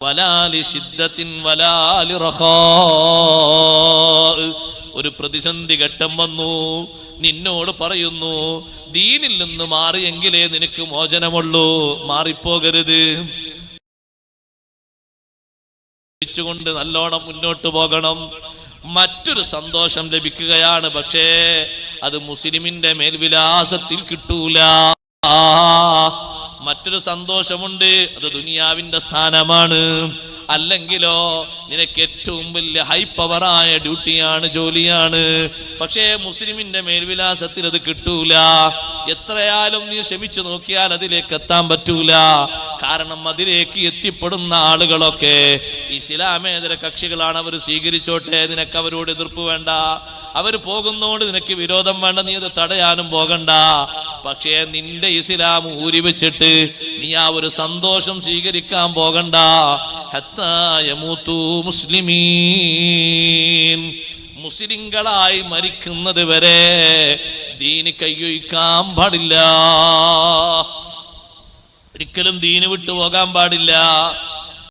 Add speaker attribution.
Speaker 1: വലാലി ശിദ്ദത്തിൻ വലാലി റഖാ. ഒരു പ്രതിസന്ധി ഘട്ടം വന്നു, നിന്നോട് പറയുന്നു ദീനിൽ നിന്ന് മാറിയെങ്കിലേ നിനക്ക് മോചനമുള്ളൂ, മാറിപ്പോകരുത്, കൊണ്ട് നല്ലോണം മുന്നോട്ട് പോകണം. മറ്റൊരു സന്തോഷം ലഭിക്കുകയാണ്, പക്ഷേ അത് മുസ്ലിമിന്റെ മേൽവിലാസത്തിൽ കിട്ടൂല. മറ്റൊരു സന്തോഷമുണ്ട്, അത് ദുനിയാവിന്റെ സ്ഥാനമാണ്. അല്ലെങ്കിലോ നിനക്ക് ഏറ്റവും വലിയ ഹൈ പവറായ ഡ്യൂട്ടിയാണ്, ജോലിയാണ്. പക്ഷേ മുസ്ലിമിന്റെ മേൽവിലാസത്തിൽ അത് കിട്ടൂല. എത്രയാലും നീ ശ്രമിച്ചു നോക്കിയാൽ അതിലേക്ക് എത്താൻ പറ്റൂല. കാരണം അതിലേക്ക് എത്തിപ്പെടുന്ന ആളുകളൊക്കെ ഇസ്ലാമേതര കക്ഷികളാണ്. അവർ സ്വീകരിച്ചോട്ടെ, നിനക്ക് അവരോട് എതിർപ്പ് വേണ്ട. അവർ പോകുന്നോണ്ട് നിനക്ക് വിരോധം വേണ്ട, നീ അത് തടയാനും പോകണ്ട. പക്ഷേ നിന്റെ ഇസ്ലാം ഊരി വെച്ചിട്ട് നീ ആ ഒരു സന്തോഷം സ്വീകരിക്കാൻ പോകണ്ട. ഹത്താ യമൂതു മുസ്ലിമീൻ, മുസ്ലിങ്ങളായി മരിക്കുന്നത് വരെ ദീന് കയ്യൊഴിക്കാൻ പാടില്ല, ഒരിക്കലും ദീന് വിട്ടു പോകാൻ പാടില്ല.